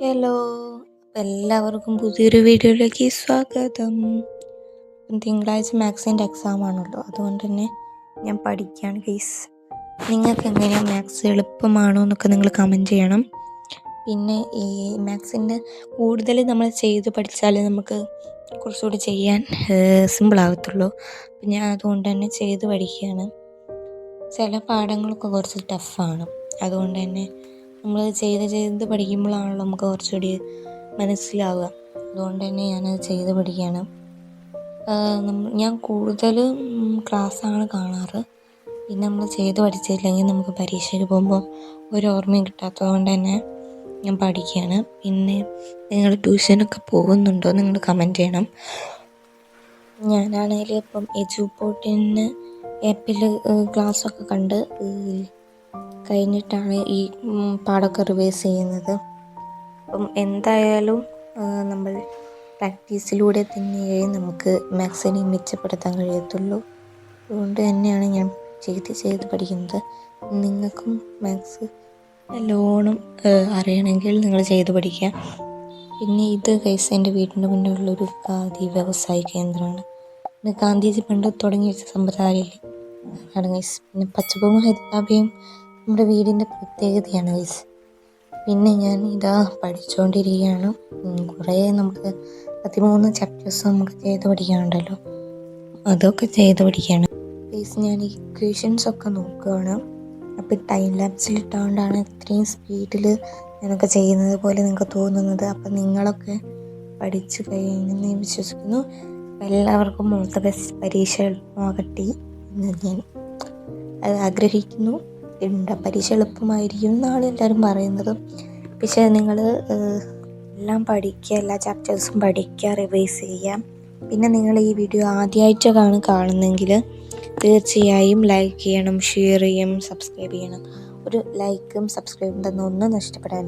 Hello, എല്ലാവർക്കും പുതിയൊരു വീഡിയോയിലേക്ക് സ്വാഗതം. തിങ്കളാഴ്ച മാത്സിൻ്റെ എക്സാം ആണല്ലോ, അതുകൊണ്ട് തന്നെ ഞാൻ പഠിക്കുകയാണ് ഗൈസ്. നിങ്ങൾക്ക് എങ്ങനെയാണ് മാത്സ് എളുപ്പമാണോ എന്നൊക്കെ നിങ്ങൾ കമൻറ്റ് ചെയ്യണം. പിന്നെ ഈ മാത്സിൻ്റെ കൂടുതൽ നമ്മൾ ചെയ്ത് പഠിച്ചാൽ നമുക്ക് കുറച്ചുകൂടി ചെയ്യാൻ സിമ്പിളാകത്തുള്ളൂ. അപ്പം ഞാൻ അതുകൊണ്ട് തന്നെ ചെയ്ത് പഠിക്കുകയാണ്. ചില പാഠങ്ങളൊക്കെ കുറച്ച് ടഫാണ്, അതുകൊണ്ട് തന്നെ നമ്മൾ ചെയ്ത് പഠിക്കുമ്പോഴാണല്ലോ നമുക്ക് കുറച്ചുകൂടി മനസ്സിലാവുക. അതുകൊണ്ട് തന്നെ ഞാനത് ചെയ്ത് പഠിക്കുകയാണ്. ഞാൻ കൂടുതലും ക്ലാസ്സാണ് കാണാറ്. പിന്നെ നമ്മൾ ചെയ്ത് പഠിച്ചില്ലെങ്കിൽ നമുക്ക് പരീക്ഷയ്ക്ക് പോകുമ്പോൾ ഒരു ഓർമ്മയും കിട്ടാത്തത് കൊണ്ട് തന്നെ ഞാൻ പഠിക്കുകയാണ്. പിന്നെ നിങ്ങൾ ട്യൂഷനൊക്കെ പോകുന്നുണ്ടോ നിങ്ങൾ കമൻറ്റ് ചെയ്യണം. ഞാനാണെങ്കിൽ ഇപ്പം എജുപോർട്ടിന് ആപ്പിൽ ക്ലാസ്സൊക്കെ കണ്ട് കഴിഞ്ഞിട്ടാണ് ഈ പാഠമൊക്കെ റിവൈസ് ചെയ്യുന്നത്. അപ്പം എന്തായാലും നമ്മൾ പ്രാക്ടീസിലൂടെ തന്നെയേ നമുക്ക് മാത്സിനെ മെച്ചപ്പെടുത്താൻ കഴിയത്തുള്ളൂ. അതുകൊണ്ട് തന്നെയാണ് ഞാൻ ചെയ്ത് പഠിക്കുന്നത്. നിങ്ങൾക്കും മാത്സ് നല്ലോണം അറിയണമെങ്കിൽ നിങ്ങൾ ചെയ്ത് പഠിക്കുക. പിന്നെ ഇത് ഗൈസ് എൻ്റെ വീടിൻ്റെ മുന്നിലുള്ളൊരു ഖാദി വ്യവസായ കേന്ദ്രമാണ്. പിന്നെ ഗാന്ധിജി പണ്ട് തുടങ്ങി വെച്ച സമ്പ്രദായമില്ലേ, അതാണ് ഗൈസ്. പിന്നെ പച്ചപ്പും ഹരിതാഭയും നമ്മുടെ വീടിൻ്റെ പ്രത്യേകതയാണ് ഗൈസ്. പിന്നെ ഞാൻ ഇതാ പഠിച്ചുകൊണ്ടിരിക്കുകയാണ്. കുറേ നമുക്ക് 13 ചാപ്റ്റേഴ്സ് നമുക്ക് ചെയ്ത് പഠിക്കാനുണ്ടല്ലോ, അതൊക്കെ ചെയ്ത് പഠിക്കുകയാണ് ഗൈസ്. ഞാൻ ഇക്വേഷൻസൊക്കെ നോക്കുകയാണ്. അപ്പോൾ ടൈം ലാപ്സിലിട്ടുകൊണ്ടാണ് ഇത്രയും സ്പീഡിൽ ഞാനൊക്കെ ചെയ്യുന്നത് പോലെ നിങ്ങൾക്ക് തോന്നുന്നത്. അപ്പം നിങ്ങളൊക്കെ പഠിച്ചു കഴിഞ്ഞെന്ന് വിശ്വസിക്കുന്നു. എല്ലാവർക്കും ഓൾ ദ ബെസ്റ്റ്. പരീക്ഷ എളുപ്പമാകട്ടെ എന്ന് ഞാൻ ആഗ്രഹിക്കുന്നു. പരീക്ഷ എളുപ്പമായിരിക്കും എന്നാണ് എല്ലാവരും പറയുന്നത്. പക്ഷേ നിങ്ങൾ എല്ലാം പഠിക്കുക, എല്ലാ ചാപ്റ്റേഴ്സും പഠിക്കുക, റിവൈസ് ചെയ്യുക. പിന്നെ നിങ്ങൾ ഈ വീഡിയോ ആദ്യമായിട്ടാണ് കാണുന്നതെങ്കിൽ തീർച്ചയായും ലൈക്ക് ചെയ്യണം, ഷെയർ ചെയ്യണം, സബ്സ്ക്രൈബ് ചെയ്യണം. ഒരു ലൈക്കും സബ്സ്ക്രൈബും തന്ന ഒന്നും നഷ്ടപ്പെടാൻ